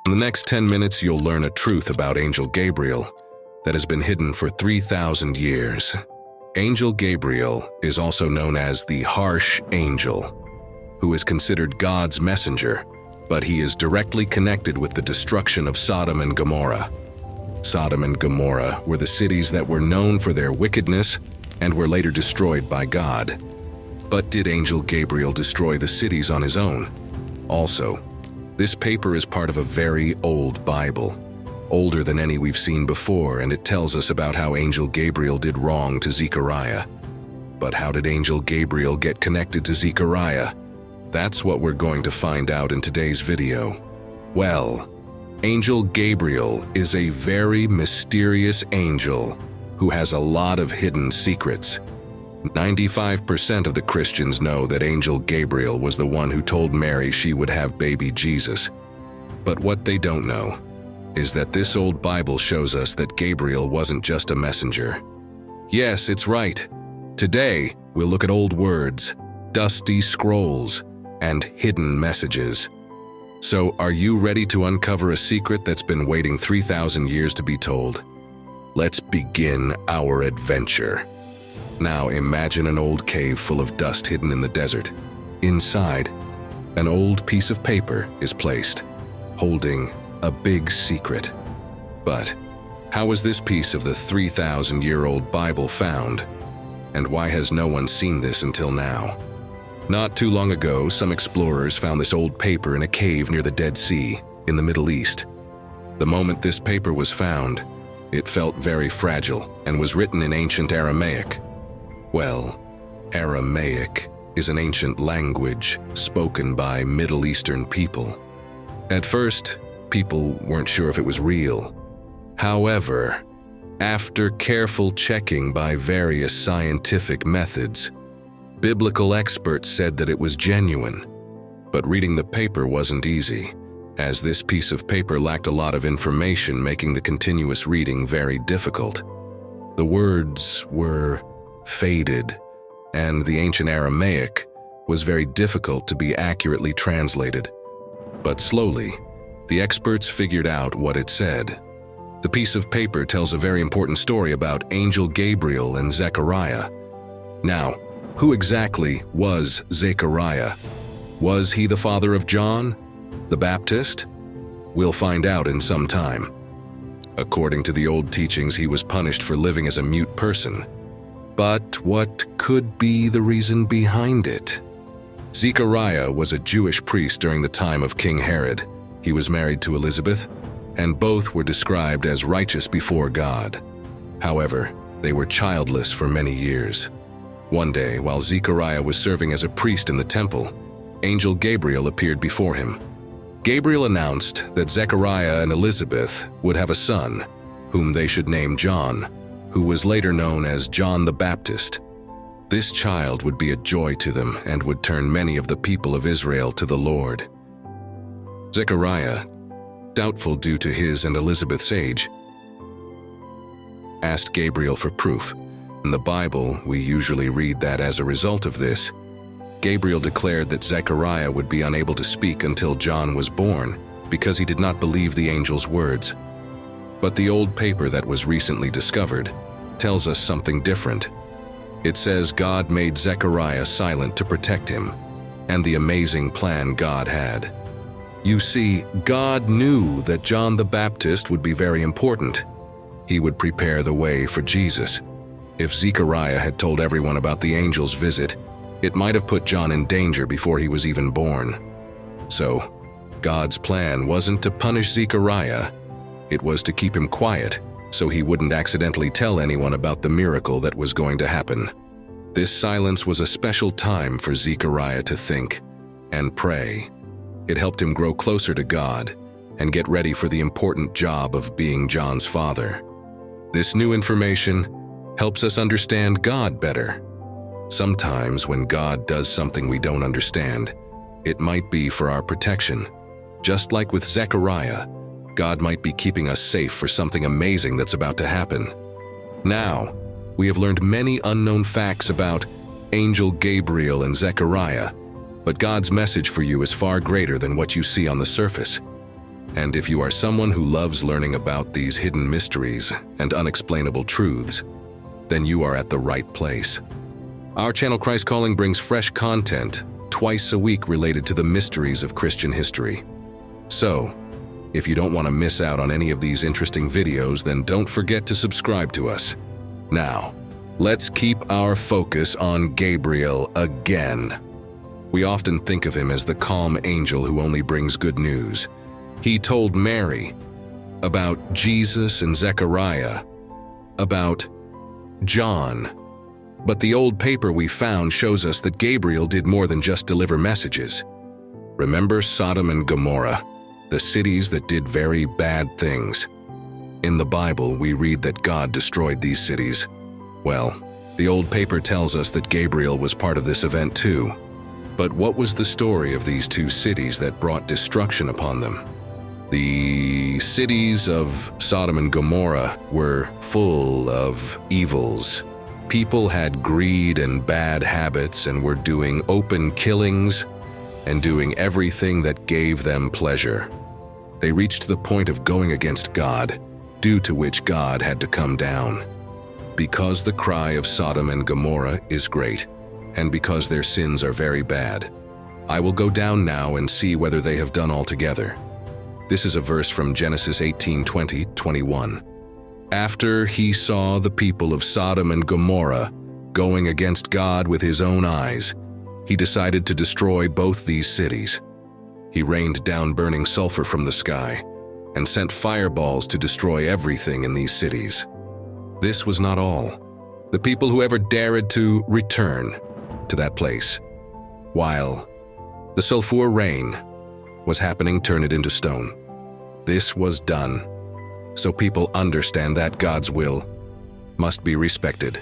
In the next 10 minutes, you'll learn a truth about Angel Gabriel that has been hidden for 3,000 years. Angel Gabriel is also known as the harsh angel, who is considered God's messenger, but he is directly connected with the destruction of Sodom and Gomorrah. Sodom and Gomorrah were the cities that were known for their wickedness and were later destroyed by God. But did Angel Gabriel destroy the cities on his own? Also, this paper is part of a very old Bible, older than any we've seen before, and it tells us about how Angel Gabriel did wrong to Zechariah. But how did Angel Gabriel get connected to Zechariah? That's what we're going to find out in today's video. Well, Angel Gabriel is a very mysterious angel who has a lot of hidden secrets. 95% of the Christians know that Angel Gabriel was the one who told Mary she would have baby Jesus. But what they don't know is that this old Bible shows us that Gabriel wasn't just a messenger. Yes, it's right. Today, we'll look at old words, dusty scrolls, and hidden messages. So, are you ready to uncover a secret that's been waiting 3,000 years to be told? Let's begin our adventure. Now imagine an old cave full of dust hidden in the desert. Inside, an old piece of paper is placed, holding a big secret. But how was this piece of the 3,000-year-old Bible found? And why has no one seen this until now? Not too long ago, some explorers found this old paper in a cave near the Dead Sea in the Middle East. The moment this paper was found, it felt very fragile and was written in ancient Aramaic. Well, Aramaic is an ancient language spoken by Middle Eastern people. At first, people weren't sure if it was real. However, after careful checking by various scientific methods, biblical experts said that it was genuine. But reading the paper wasn't easy, as this piece of paper lacked a lot of information, making the continuous reading very difficult. The words were faded, and the ancient Aramaic was very difficult to be accurately translated. But slowly, the experts figured out what it said. The piece of paper tells a very important story about Angel Gabriel and Zechariah. Now, who exactly was Zechariah? Was he the father of John the Baptist? We'll find out in some time. According to the old teachings, he was punished for living as a mute person. But what could be the reason behind it? Zechariah was a Jewish priest during the time of King Herod. He was married to Elizabeth, and both were described as righteous before God. However, they were childless for many years. One day, while Zechariah was serving as a priest in the temple, Angel Gabriel appeared before him. Gabriel announced that Zechariah and Elizabeth would have a son, whom they should name John, who was later known as John the Baptist. This child would be a joy to them and would turn many of the people of Israel to the Lord. Zechariah, doubtful due to his and Elizabeth's age, asked Gabriel for proof. In the Bible, we usually read that as a result of this, Gabriel declared that Zechariah would be unable to speak until John was born because he did not believe the angel's words. But the old paper that was recently discovered tells us something different. It says God made Zechariah silent to protect him, and the amazing plan God had. You see, God knew that John the Baptist would be very important. He would prepare the way for Jesus. If Zechariah had told everyone about the angel's visit, it might have put John in danger before he was even born. So, God's plan wasn't to punish Zechariah. It was to keep him quiet, so he wouldn't accidentally tell anyone about the miracle that was going to happen. This silence was a special time for Zechariah to think and pray. It helped him grow closer to God and get ready for the important job of being John's father. This new information helps us understand God better. Sometimes when God does something we don't understand, it might be for our protection. Just like with Zechariah, God might be keeping us safe for something amazing that's about to happen. Now, we have learned many unknown facts about Angel Gabriel and Zechariah, but God's message for you is far greater than what you see on the surface. And if you are someone who loves learning about these hidden mysteries and unexplainable truths, then you are at the right place. Our channel Christ Calling brings fresh content twice a week related to the mysteries of Christian history. So, if you don't want to miss out on any of these interesting videos, then don't forget to subscribe to us. Now, let's keep our focus on Gabriel again. We often think of him as the calm angel who only brings good news. He told Mary about Jesus and Zechariah, about John. But the old paper we found shows us that Gabriel did more than just deliver messages. Remember Sodom and Gomorrah, the cities that did very bad things? In the Bible, we read that God destroyed these cities. Well, the old paper tells us that Gabriel was part of this event too. But what was the story of these two cities that brought destruction upon them? The cities of Sodom and Gomorrah were full of evils. People had greed and bad habits and were doing open killings and doing everything that gave them pleasure. They reached the point of going against God, due to which God had to come down. Because the cry of Sodom and Gomorrah is great, and because their sins are very bad, I will go down now and see whether they have done altogether. This is a verse from Genesis 18:20-21. After he saw the people of Sodom and Gomorrah going against God with his own eyes, he decided to destroy both these cities. He rained down burning sulfur from the sky and sent fireballs to destroy everything in these cities. This was not all. The people who ever dared to return to that place, while the sulfur rain was happening, turned it into stone. This was done so people understand that God's will must be respected.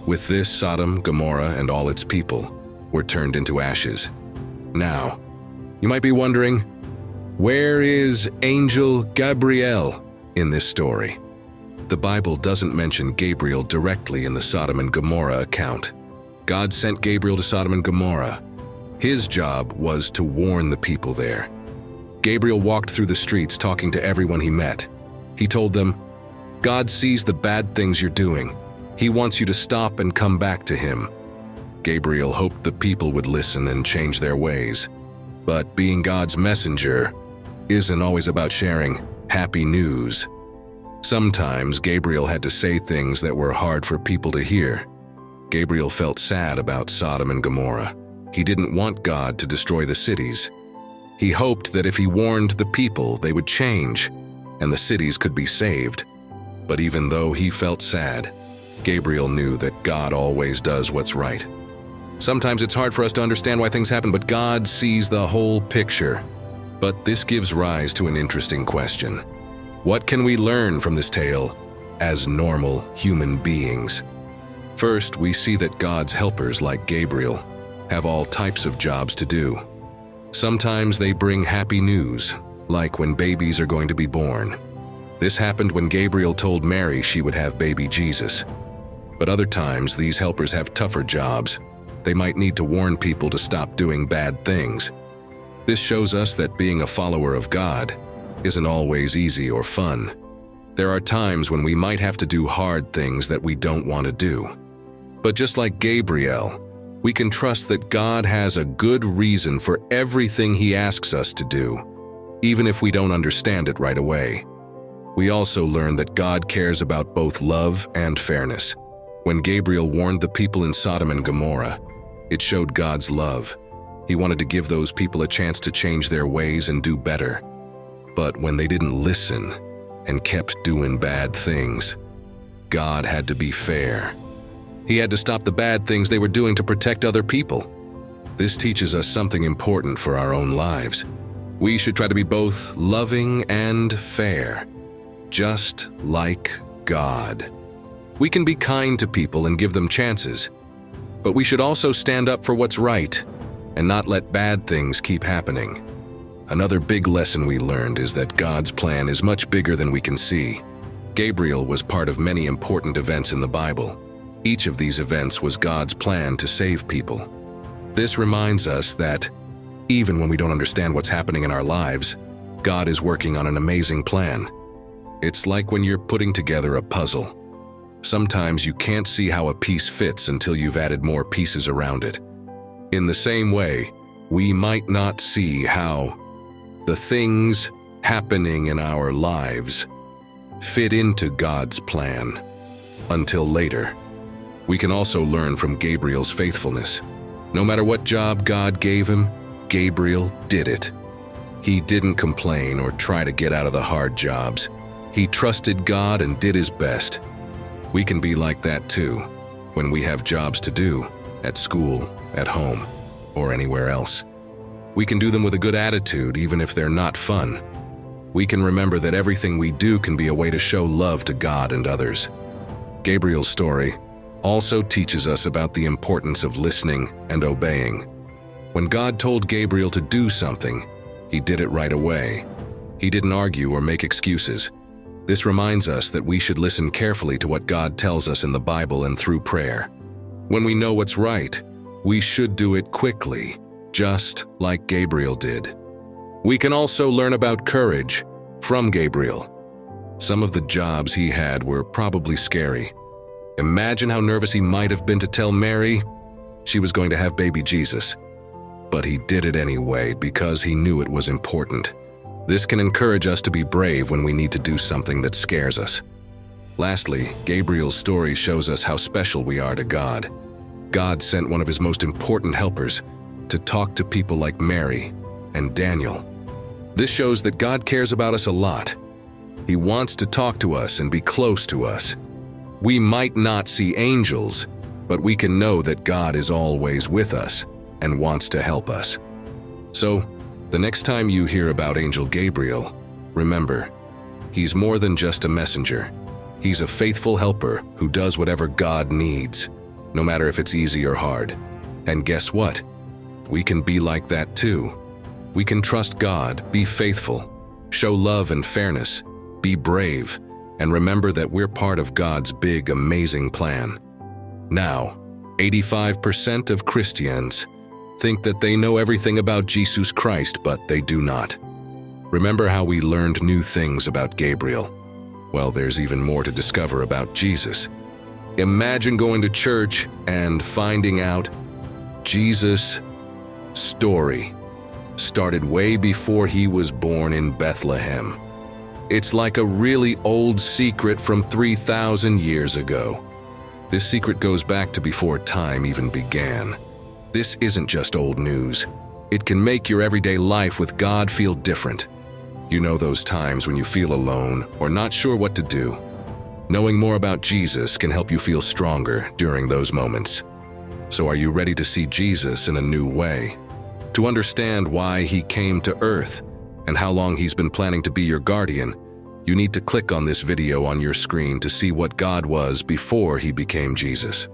With this, Sodom, Gomorrah, and all its people were turned into ashes. Now, you might be wondering, where is Angel Gabriel in this story? The Bible doesn't mention Gabriel directly in the Sodom and Gomorrah account. God sent Gabriel to Sodom and Gomorrah. His job was to warn the people there. Gabriel walked through the streets talking to everyone he met. He told them, God sees the bad things you're doing. He wants you to stop and come back to him. Gabriel hoped the people would listen and change their ways. But being God's messenger isn't always about sharing happy news. Sometimes Gabriel had to say things that were hard for people to hear. Gabriel felt sad about Sodom and Gomorrah. He didn't want God to destroy the cities. He hoped that if he warned the people, they would change and the cities could be saved. But even though he felt sad, Gabriel knew that God always does what's right. Sometimes it's hard for us to understand why things happen, but God sees the whole picture. But this gives rise to an interesting question. What can we learn from this tale as normal human beings? First, we see that God's helpers, like Gabriel, have all types of jobs to do. Sometimes they bring happy news, like when babies are going to be born. This happened when Gabriel told Mary she would have baby Jesus. But other times, these helpers have tougher jobs. They might need to warn people to stop doing bad things. This shows us that being a follower of God isn't always easy or fun. There are times when we might have to do hard things that we don't want to do. But just like Gabriel, we can trust that God has a good reason for everything he asks us to do, even if we don't understand it right away. We also learn that God cares about both love and fairness. When Gabriel warned the people in Sodom and Gomorrah, it showed God's love. He wanted to give those people a chance to change their ways and do better. But when they didn't listen and kept doing bad things, God had to be fair. He had to stop the bad things they were doing to protect other people. This teaches us something important for our own lives. We should try to be both loving and fair, just like God. We can be kind to people and give them chances, but we should also stand up for what's right and not let bad things keep happening. Another big lesson we learned is that God's plan is much bigger than we can see. Gabriel was part of many important events in the Bible. Each of these events was God's plan to save people. This reminds us that even when we don't understand what's happening in our lives, God is working on an amazing plan. It's like when you're putting together a puzzle. Sometimes you can't see how a piece fits until you've added more pieces around it. In the same way, we might not see how the things happening in our lives fit into God's plan until later. We can also learn from Gabriel's faithfulness. No matter what job God gave him, Gabriel did it. He didn't complain or try to get out of the hard jobs. He trusted God and did his best. We can be like that too, when we have jobs to do, at school, at home, or anywhere else. We can do them with a good attitude, even if they're not fun. We can remember that everything we do can be a way to show love to God and others. Gabriel's story also teaches us about the importance of listening and obeying. When God told Gabriel to do something, he did it right away. He didn't argue or make excuses. This reminds us that we should listen carefully to what God tells us in the Bible and through prayer. When we know what's right, we should do it quickly, just like Gabriel did. We can also learn about courage from Gabriel. Some of the jobs he had were probably scary. Imagine how nervous he might have been to tell Mary she was going to have baby Jesus. But he did it anyway because he knew it was important. This can encourage us to be brave when we need to do something that scares us. Lastly, Gabriel's story shows us how special we are to God. God sent one of his most important helpers to talk to people like Mary and Daniel. This shows that God cares about us a lot. He wants to talk to us and be close to us. We might not see angels, but we can know that God is always with us and wants to help us. So, the next time you hear about Angel Gabriel, remember, he's more than just a messenger. He's a faithful helper who does whatever God needs, no matter if it's easy or hard. And guess what? We can be like that too. We can trust God, be faithful, show love and fairness, be brave, and remember that we're part of God's big, amazing plan. Now, 85% of Christians think that they know everything about Jesus Christ, but they do not. Remember how we learned new things about Gabriel? Well, there's even more to discover about Jesus. Imagine going to church and finding out Jesus' story started way before he was born in Bethlehem. It's like a really old secret from 3,000 years ago. This secret goes back to before time even began. This isn't just old news. It can make your everyday life with God feel different. You know those times when you feel alone or not sure what to do. Knowing more about Jesus can help you feel stronger during those moments. So are you ready to see Jesus in a new way? To understand why he came to earth and how long he's been planning to be your guardian, you need to click on this video on your screen to see what God was before he became Jesus.